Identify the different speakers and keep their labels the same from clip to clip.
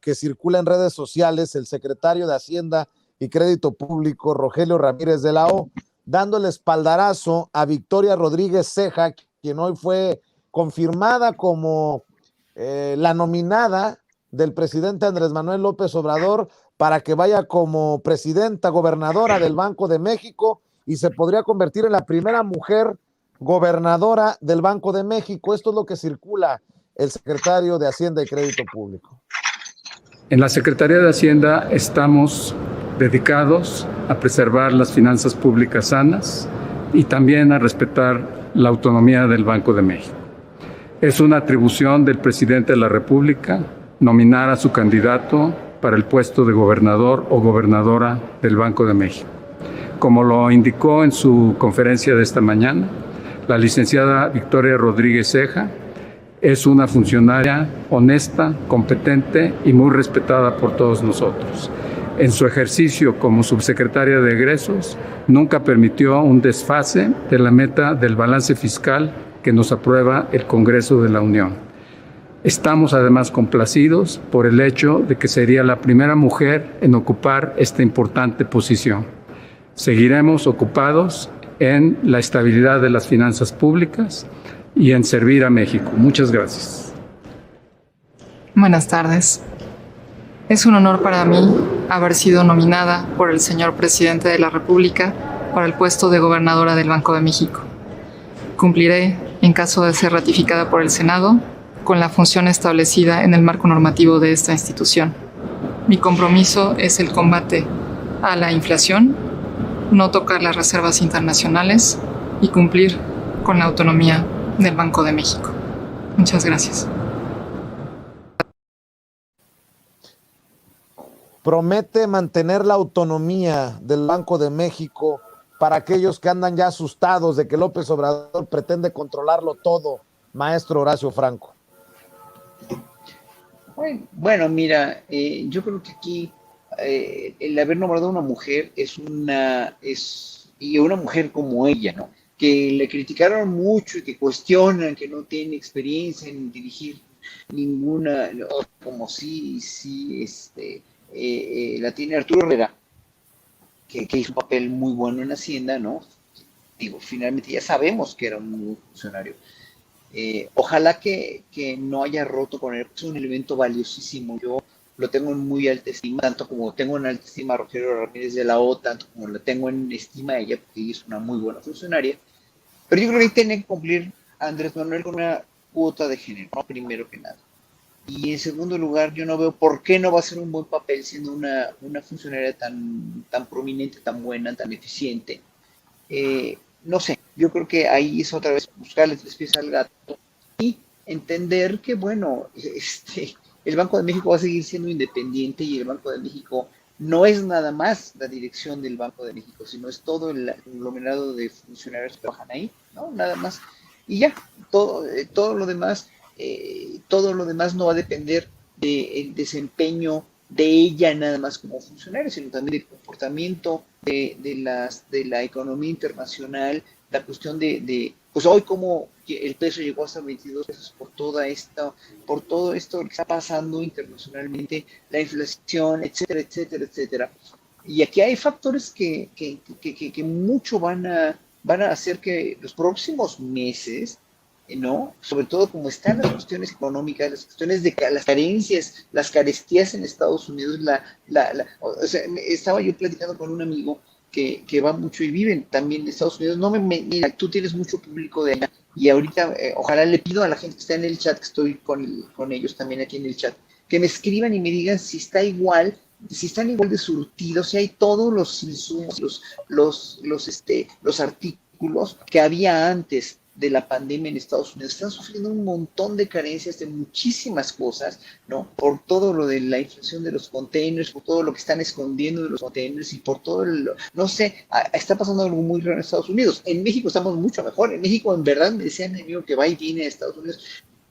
Speaker 1: que circula en redes sociales, el secretario de Hacienda y Crédito Público, Rogelio Ramírez de la O, dándole espaldarazo a Victoria Rodríguez Ceja, quien hoy fue confirmada como la nominada del presidente Andrés Manuel López Obrador para que vaya como presidenta gobernadora del Banco de México y se podría convertir en la primera mujer gobernadora del Banco de México. Esto es lo que circula el secretario de Hacienda y Crédito Público.
Speaker 2: En la Secretaría de Hacienda estamos dedicados a preservar las finanzas públicas sanas y también a respetar la autonomía del Banco de México. Es una atribución del presidente de la República nominar a su candidato para el puesto de gobernador o gobernadora del Banco de México. Como lo indicó en su conferencia de esta mañana, la licenciada Victoria Rodríguez Ceja es una funcionaria honesta, competente y muy respetada por todos nosotros. En su ejercicio como subsecretaria de Egresos, nunca permitió un desfase de la meta del balance fiscal que nos aprueba el Congreso de la Unión. Estamos además complacidos por el hecho de que sería la primera mujer en ocupar esta importante posición. Seguiremos ocupados en la estabilidad de las finanzas públicas y en servir a México. Muchas gracias.
Speaker 3: Buenas tardes. Es un honor para mí haber sido nominada por el señor presidente de la República para el puesto de gobernadora del Banco de México. Cumpliré, en caso de ser ratificada por el Senado, con la función establecida en el marco normativo de esta institución. Mi compromiso es el combate a la inflación, no tocar las reservas internacionales y cumplir con la autonomía del Banco de México. Muchas gracias.
Speaker 1: Promete mantener la autonomía del Banco de México para aquellos que andan ya asustados de que López Obrador pretende controlarlo todo, maestro Horacio Franco.
Speaker 4: Bueno, mira, yo creo que aquí el haber nombrado a una mujer y una mujer como ella, ¿no? Que le criticaron mucho y que cuestionan que no tiene experiencia en dirigir ninguna, ¿no? Como la tiene Arturo Herrera, que hizo un papel muy bueno en Hacienda, ¿no? Digo, finalmente ya sabemos que era un muy buen funcionario. Ojalá que no haya roto con él, es un elemento valiosísimo. Yo lo tengo en muy alta estima, tanto como tengo en alta estima a Rogelio Ramírez de la O, tanto como lo tengo en estima a ella, porque ella es una muy buena funcionaria. Pero yo creo que tiene que cumplir Andrés Manuel con una cuota de género, ¿no? Primero que nada. Y en segundo lugar, yo no veo por qué no va a ser un buen papel siendo una funcionaria tan prominente, tan buena, tan eficiente. No sé, yo creo que ahí es otra vez buscarle tres pies al gato y entender que, bueno, el Banco de México va a seguir siendo independiente y el Banco de México no es nada más la dirección del Banco de México, sino es todo el conglomerado de funcionarios que trabajan ahí, ¿no? Nada más. Y ya, todo lo demás no va a depender del desempeño de ella nada más como funcionario, sino también del comportamiento de la economía internacional, la cuestión pues hoy como el peso llegó hasta 22 pesos por todo esto que está pasando internacionalmente, la inflación, etcétera, etcétera, etcétera. Y aquí hay factores que mucho van a hacer que los próximos meses, ¿no? Sobre todo como están las cuestiones económicas, las cuestiones de las carencias, las carestías en Estados Unidos, o sea, estaba yo platicando con un amigo que va mucho y vive también en Estados Unidos. Mira, tú tienes mucho público de allá y ahorita ojalá le pido a la gente que está en el chat, que estoy con ellos también aquí en el chat, que me escriban y me digan si están igual de surtidos, si hay todos los insumos, los artículos que había antes de la pandemia en Estados Unidos. Están sufriendo un montón de carencias de muchísimas cosas, ¿no? Por todo lo de la inflación de los containers, por todo lo que están escondiendo de los containers y por todo no sé, está pasando algo muy raro en Estados Unidos. En México estamos mucho mejor. En México, en verdad, me decían mi amigo que va y viene a Estados Unidos.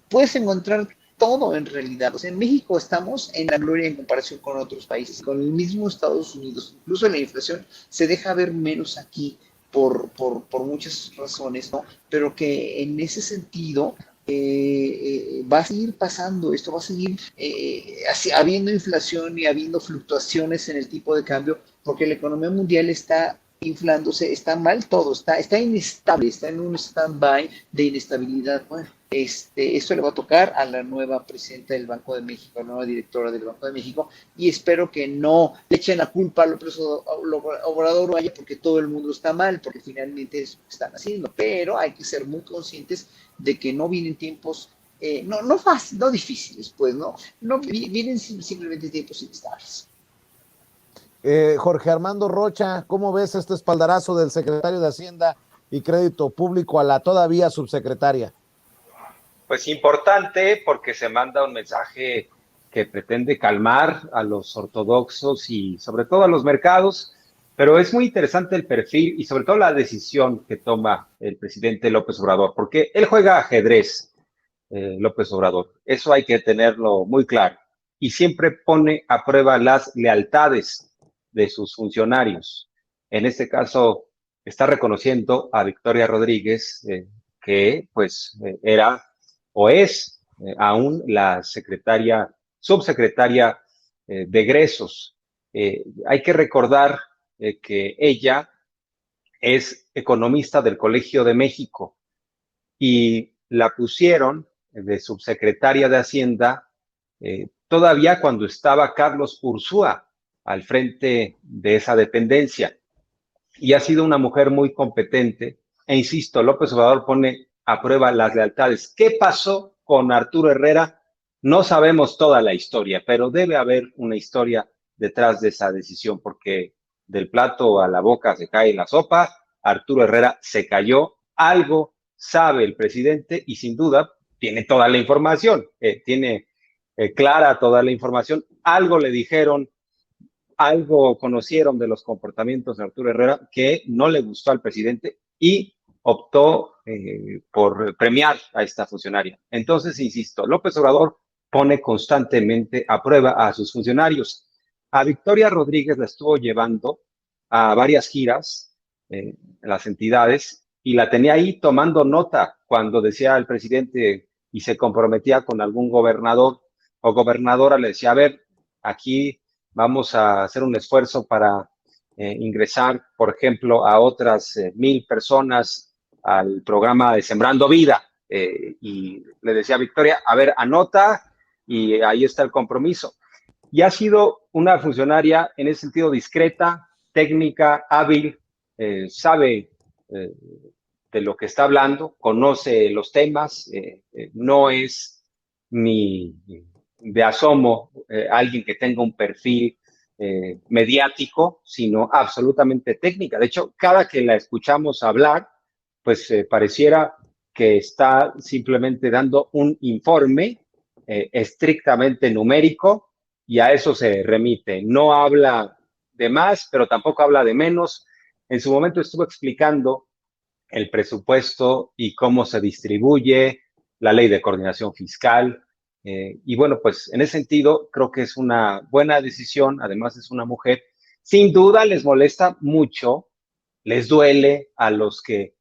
Speaker 4: Puedes encontrar todo en realidad. O sea, en México estamos en la gloria en comparación con otros países, con el mismo Estados Unidos. Incluso la inflación se deja ver menos aquí por muchas razones, ¿no? Pero que en ese sentido, va a seguir pasando, esto va a seguir habiendo inflación y habiendo fluctuaciones en el tipo de cambio, porque la economía mundial está inflándose, está mal todo, está inestable, está en un stand-by de inestabilidad. Bueno, esto le va a tocar a la nueva presidenta del Banco de México, a la nueva directora del Banco de México, y espero que no le echen la culpa a López Obrador o haya porque todo el mundo está mal, porque finalmente es lo que están haciendo, pero hay que ser muy conscientes de que no vienen tiempos, no fáciles, no difíciles, pues, no vienen simplemente tiempos inestables.
Speaker 1: Jorge Armando Rocha, ¿cómo ves este espaldarazo del secretario de Hacienda y Crédito Público a la todavía subsecretaria?
Speaker 5: Pues importante porque se manda un mensaje que pretende calmar a los ortodoxos y sobre todo a los mercados, pero es muy interesante el perfil y sobre todo la decisión que toma el presidente López Obrador, porque él juega ajedrez, López Obrador, eso hay que tenerlo muy claro, y siempre pone a prueba las lealtades de sus funcionarios. En este caso, está reconociendo a Victoria Rodríguez, que pues era o es aún la subsecretaria de egresos. Hay que recordar que ella es economista del Colegio de México y la pusieron de subsecretaria de Hacienda todavía cuando estaba Carlos Ursúa al frente de esa dependencia. Y ha sido una mujer muy competente. E insisto, López Obrador pone a prueba las lealtades. ¿Qué pasó con Arturo Herrera? No sabemos toda la historia, pero debe haber una historia detrás de esa decisión, porque del plato a la boca se cae la sopa. Arturo Herrera se cayó. Algo sabe el presidente y sin duda tiene toda la información, tiene clara toda la información. Algo le dijeron, algo conocieron de los comportamientos de Arturo Herrera que no le gustó al presidente y optó por premiar a esta funcionaria. Entonces, insisto, López Obrador pone constantemente a prueba a sus funcionarios. A Victoria Rodríguez la estuvo llevando a varias giras en las entidades y la tenía ahí tomando nota cuando decía el presidente y se comprometía con algún gobernador o gobernadora, le decía, a ver, aquí vamos a hacer un esfuerzo para ingresar, por ejemplo, a otras 1,000 personas al programa de Sembrando Vida. Y le decía a Victoria, a ver, anota y ahí está el compromiso. Y ha sido una funcionaria en ese sentido discreta, técnica, hábil, sabe de lo que está hablando, conoce los temas, no es ni de asomo alguien que tenga un perfil mediático, sino absolutamente técnica. De hecho, cada que la escuchamos hablar, pues pareciera que está simplemente dando un informe estrictamente numérico y a eso se remite. No habla de más, pero tampoco habla de menos. En su momento estuvo explicando el presupuesto y cómo se distribuye, la ley de coordinación fiscal. Y bueno, pues en ese sentido creo que es una buena decisión, además es una mujer. Sin duda les molesta mucho, les duele a los que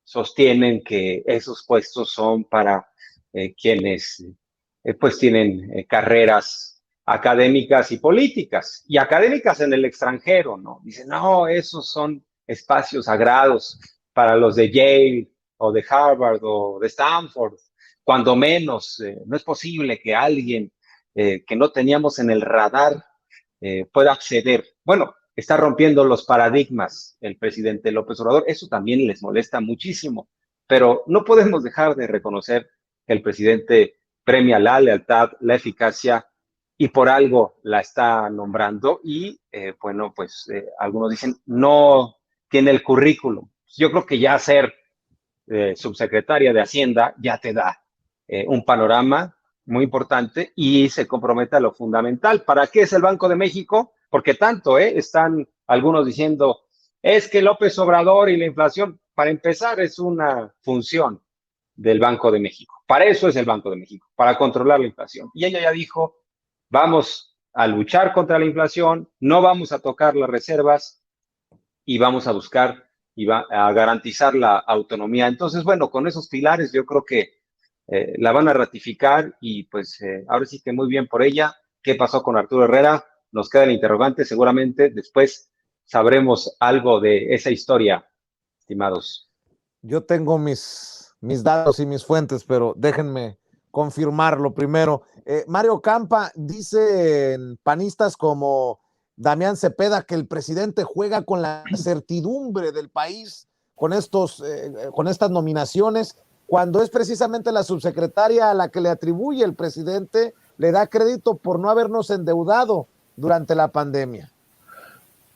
Speaker 5: sostienen que esos puestos son para quienes pues tienen carreras académicas y políticas, y académicas en el extranjero, ¿no? Dicen, no, esos son espacios sagrados para los de Yale o de Harvard o de Stanford. Cuando menos, no es posible que alguien que no teníamos en el radar pueda acceder. Bueno, está rompiendo los paradigmas el presidente López Obrador, eso también les molesta muchísimo, pero no podemos dejar de reconocer que el presidente premia la lealtad, la eficacia, y por algo la está nombrando, y bueno, pues algunos dicen, no tiene el currículum. Yo creo que ya ser subsecretaria de Hacienda ya te da un panorama muy importante y se compromete a lo fundamental. ¿Para qué es el Banco de México? Porque tanto, están algunos diciendo, es que López Obrador y la inflación, para empezar, es una función del Banco de México. Para eso es el Banco de México, para controlar la inflación. Y ella ya dijo, vamos a luchar contra la inflación, no vamos a tocar las reservas y vamos a buscar y va a garantizar la autonomía. Entonces, bueno, con esos pilares yo creo que la van a ratificar y pues ahora sí que muy bien por ella. ¿Qué pasó con Arturo Herrera? Nos queda el interrogante, seguramente después sabremos algo de esa historia, estimados.
Speaker 1: Yo tengo mis datos y mis fuentes, pero déjenme confirmarlo primero. Mario Campa dice en panistas como Damián Cepeda que el presidente juega con la certidumbre del país con estas nominaciones, cuando es precisamente la subsecretaria a la que le atribuye el presidente, le da crédito por no habernos endeudado durante la pandemia.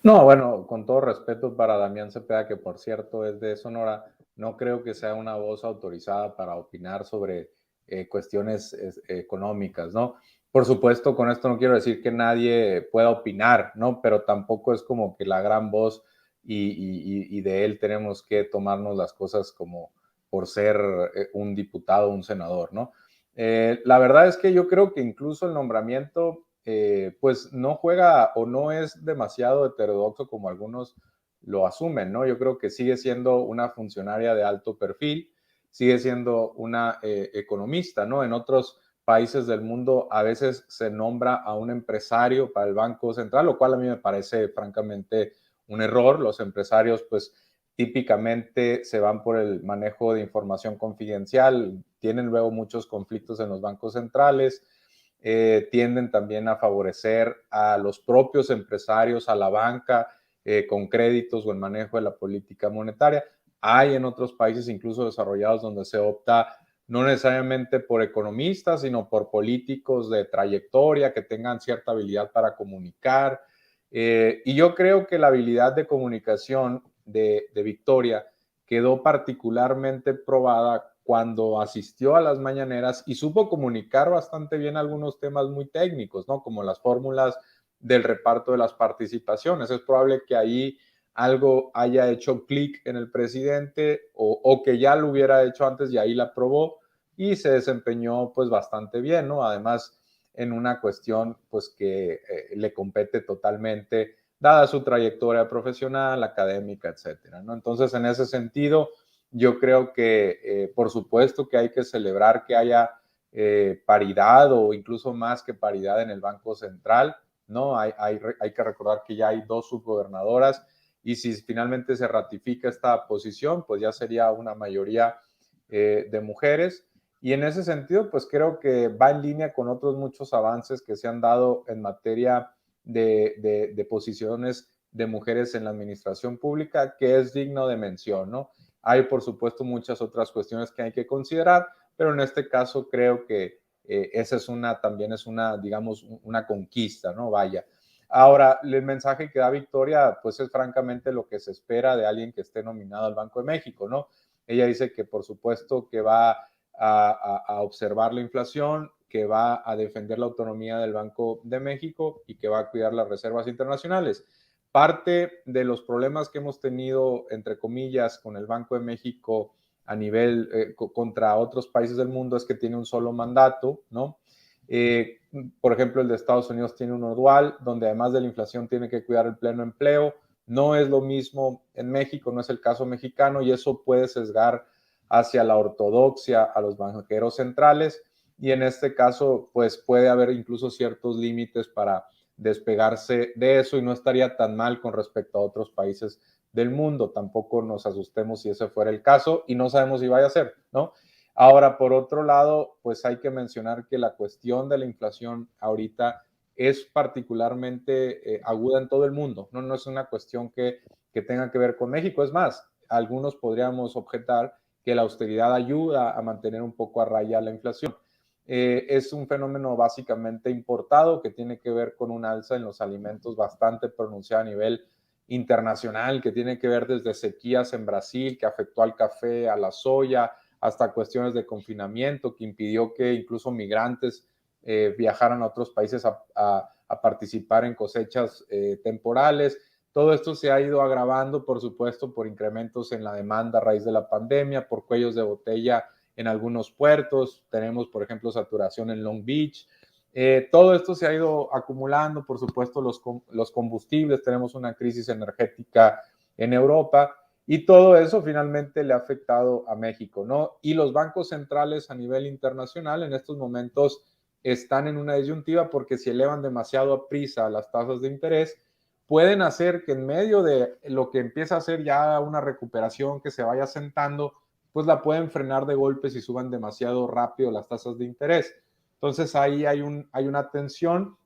Speaker 6: No, bueno, con todo respeto para Damián Cepeda, que por cierto es de Sonora, no creo que sea una voz autorizada para opinar sobre cuestiones económicas, ¿no? Por supuesto, con esto no quiero decir que nadie pueda opinar, ¿no? Pero tampoco es como que la gran voz y de él tenemos que tomarnos las cosas como por ser un diputado, un senador, ¿no? La verdad es que yo creo que incluso el nombramiento pues no juega o no es demasiado heterodoxo como algunos lo asumen, ¿no? Yo creo que sigue siendo una funcionaria de alto perfil, sigue siendo una economista, ¿no? En otros países del mundo a veces se nombra a un empresario para el Banco Central, lo cual a mí me parece francamente un error. Los empresarios, pues típicamente se van por el manejo de información confidencial, tienen luego muchos conflictos en los bancos centrales, tienden también a favorecer a los propios empresarios, a la banca, con créditos o el manejo de la política monetaria. Hay en otros países, incluso desarrollados, donde se opta no necesariamente por economistas, sino por políticos de trayectoria que tengan cierta habilidad para comunicar. Y yo creo que la habilidad de comunicación de Victoria quedó particularmente probada cuando asistió a las mañaneras y supo comunicar bastante bien algunos temas muy técnicos, ¿no? Como las fórmulas del reparto de las participaciones. Es probable que ahí algo haya hecho clic en el presidente o que ya lo hubiera hecho antes y ahí la aprobó y se desempeñó pues bastante bien, ¿no? Además, en una cuestión pues que le compete totalmente, dada su trayectoria profesional, académica, etcétera, ¿no? Entonces, en ese sentido, yo creo que, por supuesto, que hay que celebrar que haya paridad o incluso más que paridad en el Banco Central, ¿no? Hay que recordar que ya hay 2 subgobernadoras y si finalmente se ratifica esta posición, pues ya sería una mayoría de mujeres. Y en ese sentido, pues creo que va en línea con otros muchos avances que se han dado en materia de posiciones de mujeres en la administración pública, que es digno de mención, ¿no? Hay, por supuesto, muchas otras cuestiones que hay que considerar, pero en este caso creo que esa es también es una, digamos, una conquista, ¿no? Vaya. Ahora, el mensaje que da Victoria, pues es francamente lo que se espera de alguien que esté nominado al Banco de México, ¿no? Ella dice que, por supuesto, que va a observar la inflación, que va a defender la autonomía del Banco de México y que va a cuidar las reservas internacionales. Parte de los problemas que hemos tenido, entre comillas, con el Banco de México a nivel contra otros países del mundo es que tiene un solo mandato, ¿no? Por ejemplo, el de Estados Unidos tiene uno dual, donde además de la inflación tiene que cuidar el pleno empleo. No es lo mismo en México, no es el caso mexicano, y eso puede sesgar hacia la ortodoxia a los banqueros centrales, y en este caso, pues puede haber incluso ciertos límites para despegarse de eso y no estaría tan mal con respecto a otros países del mundo. Tampoco nos asustemos si ese fuera el caso y no sabemos si vaya a ser, ¿no? Ahora, por otro lado, pues hay que mencionar que la cuestión de la inflación ahorita es particularmente aguda en todo el mundo, ¿no? No es una cuestión que tenga que ver con México. Es más, algunos podríamos objetar que la austeridad ayuda a mantener un poco a raya la inflación. Es un fenómeno básicamente importado que tiene que ver con un alza en los alimentos bastante pronunciada a nivel internacional, que tiene que ver desde sequías en Brasil, que afectó al café, a la soya, hasta cuestiones de confinamiento, que impidió que incluso migrantes viajaran a otros países a participar en cosechas temporales. Todo esto se ha ido agravando, por supuesto, por incrementos en la demanda a raíz de la pandemia, por cuellos de botella en algunos puertos. Tenemos, por ejemplo, saturación en Long Beach. Todo esto se ha ido acumulando, por supuesto, los combustibles. Tenemos una crisis energética en Europa Y todo eso finalmente le ha afectado a México, ¿no? Y los bancos centrales a nivel internacional en estos momentos están en una disyuntiva porque si elevan demasiado a prisa las tasas de interés, pueden hacer que en medio de lo que empieza a ser ya una recuperación que se vaya asentando, pues la pueden frenar de golpe si suban demasiado rápido las tasas de interés. Entonces ahí hay una tensión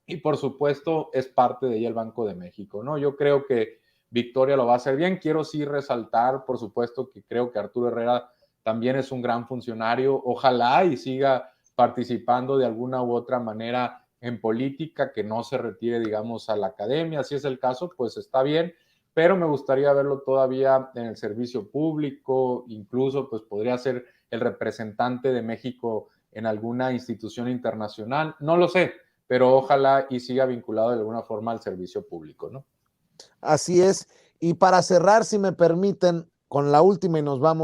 Speaker 6: y por supuesto es parte de ella el Banco de México, ¿no? Yo creo que Victoria lo va a hacer bien. Quiero sí resaltar, por supuesto, que creo que Arturo Herrera también es un gran funcionario. Ojalá y siga participando de alguna u otra manera en política, que no se retire, digamos, a la academia. Si es el caso, pues está bien, pero me gustaría verlo todavía en el servicio público, incluso pues podría ser el representante de México en alguna institución internacional, no lo sé, pero ojalá y siga vinculado de alguna forma al servicio público, ¿no?
Speaker 1: Así es. Y para cerrar, si me permiten, con la última y nos vamos.